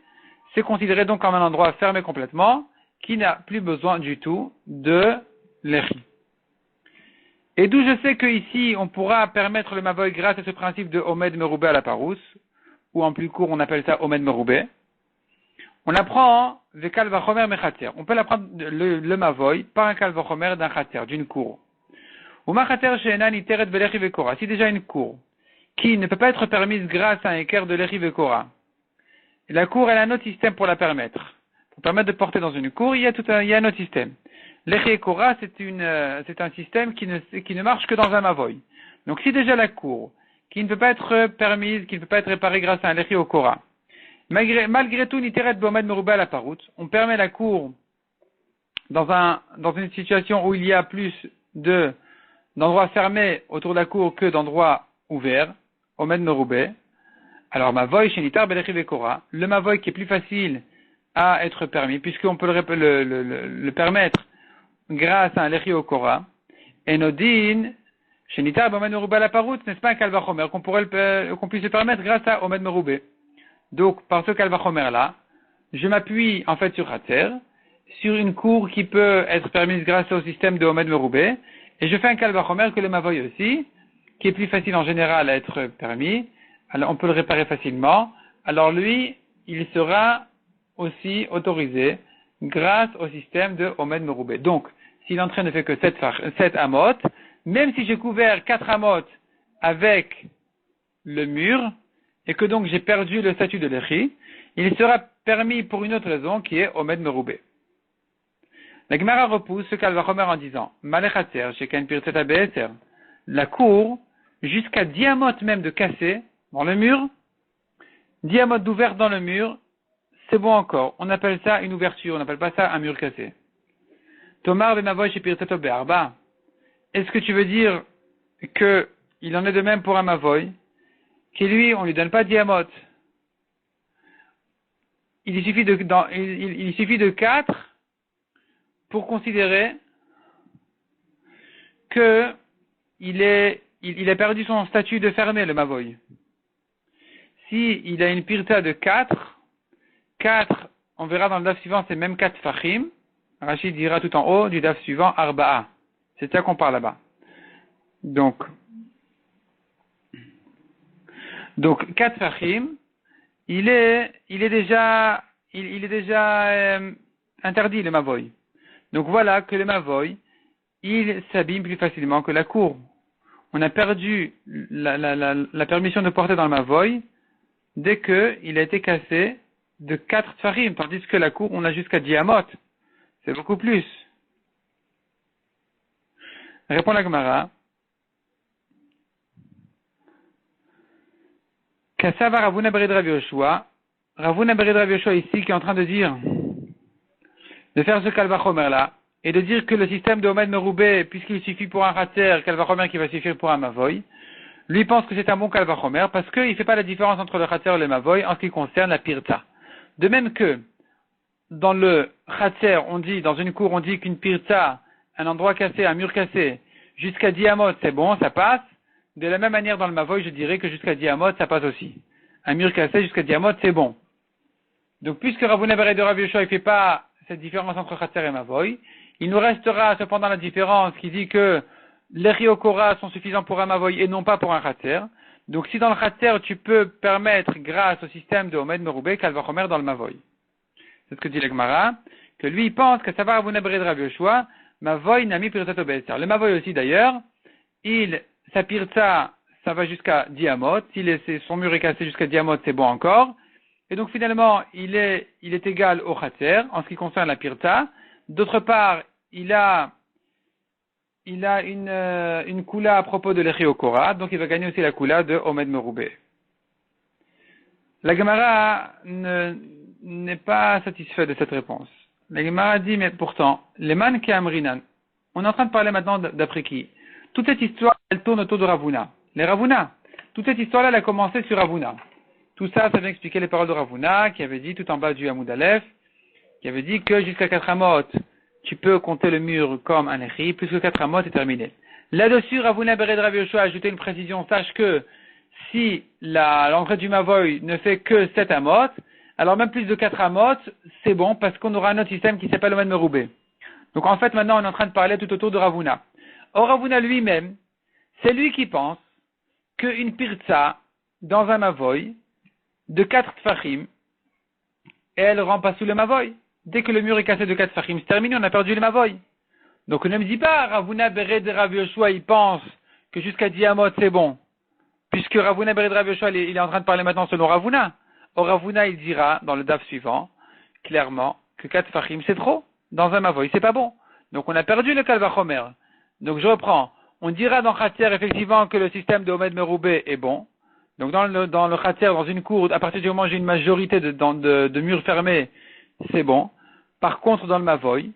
c'est considéré donc comme un endroit fermé complètement, qui n'a plus besoin du tout de l'échi. Et d'où je sais qu'ici, on pourra permettre le mavoï grâce à ce principe de Omed meroubé à la parousse, ou en plus court, on appelle ça Omed meroubé. On apprend le kalvachomer mechater. On peut l'apprendre le mavoï par un kalvachomer d'un chater, d'une cour. Ou machater she'enan iteret belechi vekora. Si déjà une cour qui ne peut pas être permise grâce à un équerre de lechi vekora, la cour, elle a un autre système pour la permettre. Pour permettre de porter dans une cour, il y a un autre système. Lechi et Kora, c'est un système qui ne marche que dans un mavoï. Donc si déjà la cour, qui ne peut pas être permise, qui ne peut pas être réparée grâce à un Lechi au Kora, malgré tout, Niteret Bomed Meroubé à la Parout, on permet la cour dans une situation où il y a plus d'endroits fermés autour de la cour que d'endroits ouverts, Omed Meroubé. Alors mavoï chez Nitar Belechi Vekora, le mavoï qui est plus facile à être permis, puisqu'on peut le permettre grâce à un lechi au Kora, et Nodin, chez Nitar Omed Meroubé à la Parout, n'est-ce pas un kalvachomer qu'on puisse se permettre grâce à Omed Meroubé. Donc, par ce kalvachomer-là, je m'appuie en fait sur Hatzer, sur une cour qui peut être permise grâce au système de Omed Meroubé, et je fais un kalvachomer que le mavoï aussi, qui est plus facile en général à être permis. Alors, on peut le réparer facilement. Alors lui, il sera aussi autorisé grâce au système de Omed Meroubé. Donc, si l'entrée ne fait que 7 amotes, même si j'ai couvert 4 amotes avec le mur, et que donc j'ai perdu le statut de l'échi, il sera permis pour une autre raison qui est Omed Meroubé. La Gemara repousse ce kalvachomer en disant, Malechatzer, Shekan Pirtzeta Be'eser, la cour, jusqu'à 10 amotes même de cassé dans le mur, 10 amotes d'ouvert dans le mur, c'est bon encore. On appelle ça une ouverture, on n'appelle pas ça un mur cassé. Tomar ben Mavoy chez Pirteto Be'arba. Est-ce que tu veux dire que il en est de même pour un Mavoy, qui lui, on lui donne pas 10 amotes. Il suffit de 4 pour considérer que il a perdu son statut de fermé, le Mavoy. Si il a une pirta de 4, on verra dans le daf suivant, c'est même 4 fachim. Rachid dira tout en haut du daf suivant, arba'a. C'est ça qu'on parle là-bas. Donc 4 fachim, il est déjà interdit, le mavoy. Donc voilà que le mavoy, il s'abîme plus facilement que la cour. On a perdu la permission de porter dans le mavoy dès qu'il a été cassé de 4 tfarim, tandis que la cour, on a jusqu'à 10 amot. C'est beaucoup plus. Répond la Gemara. Kassava Ravuna Bered Rav Yoshua. Ravuna Bered Rav Yoshua ici qui est en train de faire ce kalvachomer là, et de dire que le système de Omed Meroubé, puisqu'il suffit pour un Hatzer, kalvachomer qui va suffire pour un Mavoy, lui pense que c'est un bon kalvachomer parce qu'il ne fait pas la différence entre le Hatzer et le Mavoy en ce qui concerne la pirta. De même que dans le Hatzer, dans une cour, on dit qu'une pirta, un endroit cassé, un mur cassé, jusqu'à 10 amot, c'est bon, ça passe. De la même manière, dans le Mavoy, je dirais que jusqu'à 10 amot, ça passe aussi. un mur cassé jusqu'à 10 amot, c'est bon. Donc, puisque Rav Huna bar de Rav Yoshua, il fait pas cette différence entre Khatser et Mavoy, il nous restera cependant la différence qui dit que les Riokora sont suffisants pour un Mavoy et non pas pour un Khatser. Donc, si dans le Khatser, tu peux permettre, grâce au système de Omed Meroubé, Kalvachomer dans le Mavoy. C'est ce que dit l'Agmara, que lui, il pense que ça va Rav Huna bar de Rav Yoshua, Mavoy n'a mis Pirtat Obetzer. Le Mavoy aussi, d'ailleurs, sa Pirta, ça va jusqu'à 10 amot. Son mur est cassé jusqu'à 10 amot, c'est bon encore. Et donc finalement, il est égal au Khatser en ce qui concerne la Pirta. D'autre part, il a une Kula à propos de l'Echiokora, donc il va gagner aussi la Kula de Omed Meroubé. La Gemara n'est pas satisfait de cette réponse. La Gemara dit, mais pourtant, les man qui amrinan. On est en train de parler maintenant d'après qui? Toute cette histoire, elle tourne autour de Rav Huna. Les Rav Huna. Toute cette histoire-là, elle a commencé sur Rav Huna. Tout ça, ça vient expliquer les paroles de Rav Huna, qui avait dit tout en bas du Hamoud Aleph, qui avait dit que jusqu'à 4 amot, tu peux compter le mur comme un échi, plus que 4 amot, c'est terminé. Là-dessus, Rav Huna bar de Rav Yoshua a ajouté une précision. Sache que si l'entrée du Mavoy ne fait que 7 amot, alors même plus de 4 amot, c'est bon, parce qu'on aura un autre système qui s'appelle Omed Meroubé. Donc en fait, maintenant, on est en train de parler tout autour de Rav Huna. Or, Rav Huna lui-même, c'est lui qui pense qu'une pirtsa, dans un Mavoy, de 4 tfachim, et elle rentre pas sous le Mavoy. Dès que le mur est cassé de 4 tfachim, c'est terminé, on a perdu le Mavoy. Donc on ne me dit pas, Rav Huna bar de Rav Yoshua, il pense que jusqu'à 10 amot, c'est bon. Puisque Rav Huna bar de Rav Yoshua, il est en train de parler maintenant selon Rav Huna. Or Rav Huna, il dira, dans le daf suivant, clairement, que 4 tfachim, c'est trop. Dans un Mavoy, c'est pas bon. Donc on a perdu le Kalvachomer. Donc je reprends. On dira dans Khatser, effectivement, que le système de Omed Meroubé est bon. Donc dans le Khatser, dans une cour, à partir du moment où j'ai une majorité de murs fermés, c'est bon. Par contre, dans le Mavoy,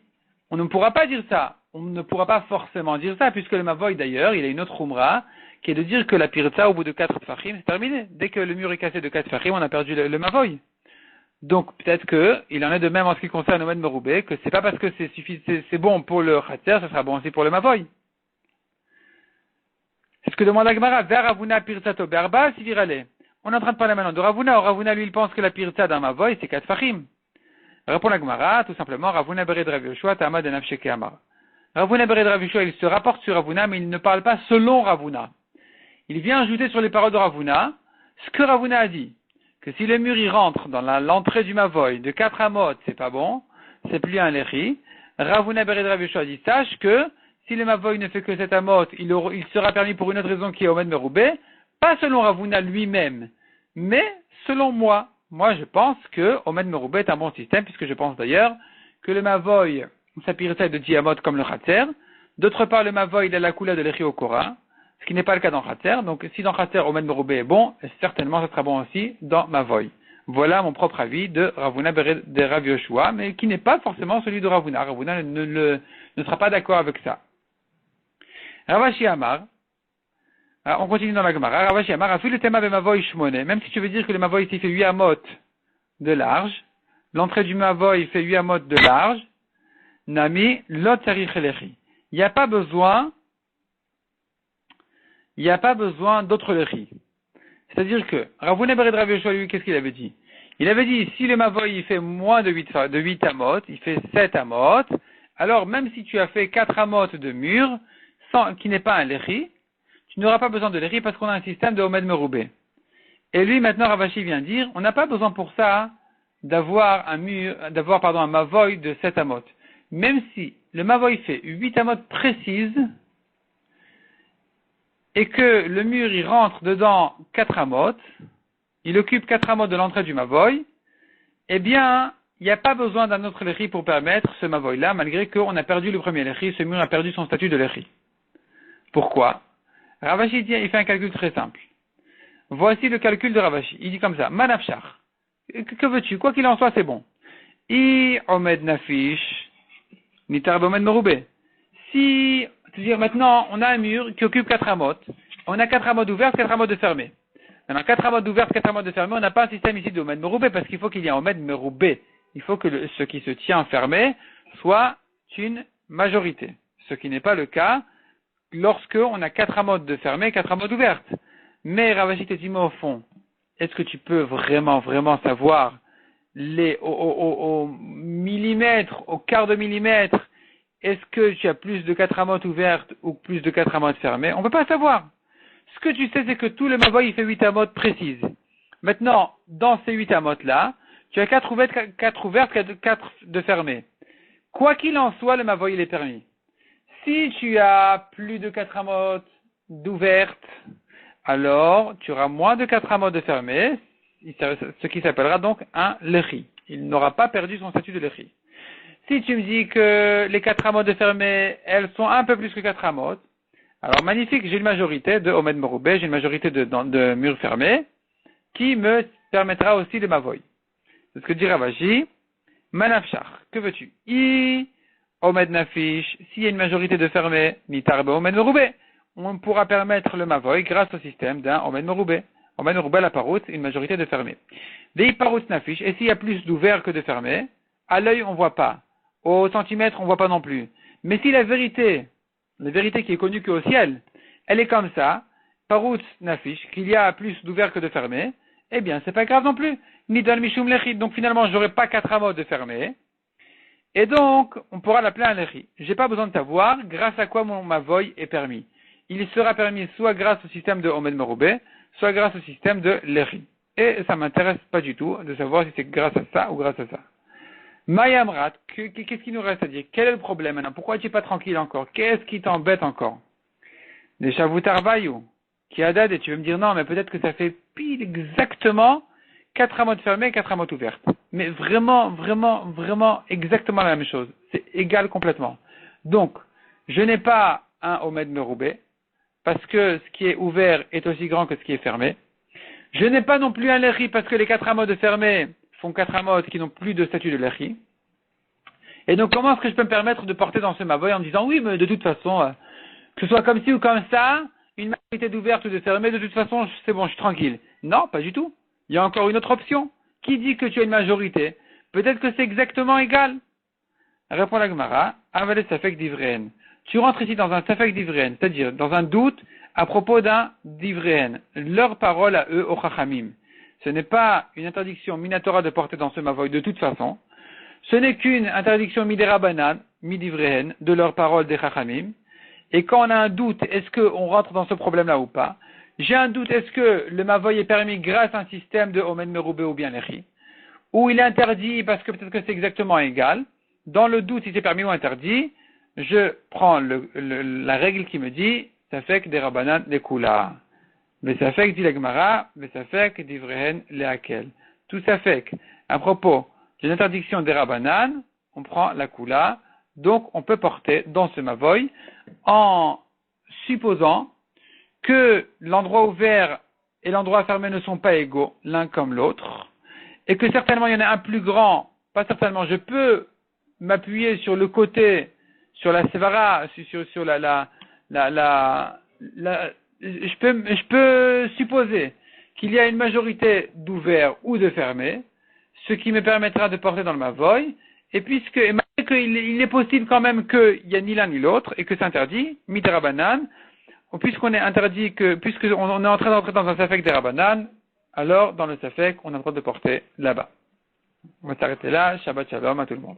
on ne pourra pas dire ça. On ne pourra pas forcément dire ça, puisque le Mavoy, d'ailleurs, il a une autre Umra, qui est de dire que la Pirta, au bout de 4 tfachim, c'est terminé. Dès que le mur est cassé de 4 tfachim, on a perdu le Mavoy. Donc, peut-être il en est de même en ce qui concerne Omed Meroubé, que c'est pas parce que c'est bon pour le Khatser, ça sera bon aussi pour le Mavoy. C'est ce que demande la Gemara. Vers Rav Huna pirtato berba sivirale. On est en train de parler maintenant de Rav Huna. Rav Huna, lui, il pense que la pirta d'un Mavoy, c'est 4 fachim. Répond la Gemara, tout simplement, Rav Huna bar de Rav Yoshua, Tama de Nafsheke Amar. Rav Huna bar de Rav Yoshua, il se rapporte sur Rav Huna, mais il ne parle pas selon Rav Huna. Il vient ajouter sur les paroles de Rav Huna ce que Rav Huna a dit. Que si le mur y rentre dans l'entrée du Mavoy de 4 amot, c'est pas bon, c'est plus un lechi. Rav Huna bar de Rav Yoshua dit, sache que si le Mavoy ne fait que 7 amot, il sera permis pour une autre raison qui est Omed Meroubé, pas selon Rav Huna lui-même, mais selon moi. Moi, je pense que Omed Meroubé est un bon système, puisque je pense d'ailleurs que le Mavoy, sa pirta est de 10 amot comme le Khatser. D'autre part, le Mavoy, il a la couleur de l'Echiokora, ce qui n'est pas le cas dans Khatser. Donc, si dans Khatser, Omed Meroubé est bon, certainement, ça sera bon aussi dans Mavoy. Voilà mon propre avis de Rav Huna bar de Rav Yoshua, mais qui n'est pas forcément celui de Rav Huna. Rav Huna ne sera pas d'accord avec ça. Ravashi Amar, on continue dans la Gemara. Ravashi Amar a fait le thème avec Mavoy Shmone. Même si tu veux dire que le Mavoy ici fait 8 amot de large, l'entrée du Mavoy fait 8 amot de large, Nami lot tzarich lechi. Il n'y a pas besoin d'autre lechi. C'est-à-dire que Rav Huna bar de Rav Yoshua, lui, qu'est-ce qu'il avait dit? Il avait dit, si le Mavoy il fait moins de 8 amot, il fait 7 amot, alors même si tu as fait 4 amot de mur, qui n'est pas un lechi, tu n'auras pas besoin de lechi parce qu'on a un système de Omed Meroubé. Et lui, maintenant, Ravashi vient dire, on n'a pas besoin pour ça d'avoir un Mavoy de 7 amot. Même si le Mavoy fait 8 amot précises, et que le mur, il rentre dedans 4 amot, il occupe 4 amot de l'entrée du Mavoy, eh bien, il n'y a pas besoin d'un autre lechi pour permettre ce Mavoy-là, malgré qu'on a perdu le premier lechi, ce mur a perdu son statut de lechi. Pourquoi? Ravashi il fait un calcul très simple. Voici le calcul de Ravashi. Il dit comme ça, Manafshar. Que veux-tu? Quoi qu'il en soit, c'est bon. I omed nafish, nitar omed meroubé. Si, c'est-à-dire maintenant, on a un mur qui occupe 4 amot. On a 4 amot ouvertes, 4 amot de fermés. Maintenant, 4 amot ouvertes, 4 amot de fermés, on n'a pas un système ici de omed meroubé parce qu'il faut qu'il y ait un omed meroubé. Il faut que ce qui se tient fermé soit une majorité. Ce qui n'est pas le cas lorsque on a 4 amot de fermées, 4 amot ouvertes. Mais Ravashi te dit au fond, est-ce que tu peux vraiment savoir au millimètre, au quart de millimètre, est-ce que tu as plus de 4 amotes ouvertes ou plus de 4 amotes fermées? On ne peut pas savoir. Ce que tu sais, c'est que tout le mavoy, il fait 8 amotes précises. Maintenant, dans ces 8 amotes-là, tu as 4 ouvertes, 4 de fermées. Quoi qu'il en soit, le mavoy, il est permis. Si tu as plus de 4 amotes d'ouvertes, alors tu auras moins de 4 amotes de fermées, ce qui s'appellera donc un lechi. Il n'aura pas perdu son statut de lechi. Si tu me dis que les 4 amotes de fermées, elles sont un peu plus que 4 amotes, alors magnifique, j'ai une majorité de Omed Meroubé, j'ai une majorité de murs fermés, qui me permettra aussi de m'avoyer. C'est ce que dit Ravaji. Manafshar, que veux-tu? Omed Nafish, s'il y a une majorité de fermés, Nitarbe Omed Meroubé, on pourra permettre le mavoy grâce au système d'un Omed Meroubé. Omed Meroubé la parout, une majorité de fermés. Des parout Nafish, et s'il y a plus d'ouverts que de fermés, à l'œil on voit pas. Au centimètre on voit pas non plus. Mais si la vérité qui est connue qu'au ciel, elle est comme ça, parout Nafish, qu'il y a plus d'ouverts que de fermés, eh bien c'est pas grave non plus. Ni dans le Mishum Lechid, donc finalement j'aurai pas 4 amots de fermés. Et donc, on pourra l'appeler un lechi. J'ai pas besoin de savoir grâce à quoi mon mavoy est permis. Il sera permis soit grâce au système de Omed Meroubé, soit grâce au système de lechi. Et ça m'intéresse pas du tout de savoir si c'est grâce à ça ou grâce à ça. Mayamrat, qu'est-ce qu'il nous reste à dire? Quel est le problème maintenant? Pourquoi tu n'es pas tranquille encore? Qu'est-ce qui t'embête encore? Des Shavutarbayou, qui a date et tu veux me dire non, mais peut-être que ça fait pile exactement 4 amotes fermées et 4 amotes ouvertes. Mais vraiment exactement la même chose. C'est égal complètement. Donc, je n'ai pas un Omed Meroubé, parce que ce qui est ouvert est aussi grand que ce qui est fermé. Je n'ai pas non plus un lechi, parce que les 4 amotes fermées font 4 amotes qui n'ont plus de statut de lechi. Et donc, comment est-ce que je peux me permettre de porter dans ce mavoy en disant, oui, mais de toute façon, que ce soit comme ci ou comme ça, une majorité d'ouverte ou de fermée, de toute façon, c'est bon, je suis tranquille. Non, pas du tout. Il y a encore une autre option. Qui dit que tu as une majorité? Peut-être que c'est exactement égal. Répond la Gemara, avalé safek d'ivréen. Tu rentres ici dans un safek d'ivréen, c'est-à-dire dans un doute à propos d'un d'ivréen. Leur parole à eux, au chachamim. Ce n'est pas une interdiction minatora de porter dans ce mavoy de toute façon. Ce n'est qu'une interdiction midérabanan, midivréen, de leur parole des chachamim. Et quand on a un doute, est-ce qu'on rentre dans ce problème-là ou pas? J'ai un doute, est-ce que le mavoy est permis grâce à un système de Omen Meroubé ou bien Lechi? Ou il est interdit parce que peut-être que c'est exactement égal? Dans le doute si c'est permis ou interdit, je prends la règle qui me dit, ça fait que des rabanan les kula. Mais ça fait que dit la Gemara, mais ça fait que d'Ivrehen les hakel. Tout ça fait qu'à propos d'une interdiction des rabanan, on prend la kula, donc on peut porter dans ce mavoy en supposant que l'endroit ouvert et l'endroit fermé ne sont pas égaux l'un comme l'autre, et que certainement il y en a un plus grand, pas certainement, je peux m'appuyer sur le côté, sur la sevara, sur je peux supposer qu'il y a une majorité d'ouverts ou de fermés, ce qui me permettra de porter dans le mavoy, et malgré qu'il est possible quand même qu'il n'y a ni l'un ni l'autre, et que c'est interdit, midrabanan, puisqu'on est interdit puisqu'on est en train d'entrer dans un safek des rabanan, alors dans le safek, on a le droit de porter là-bas. On va s'arrêter là. Shabbat shalom à tout le monde.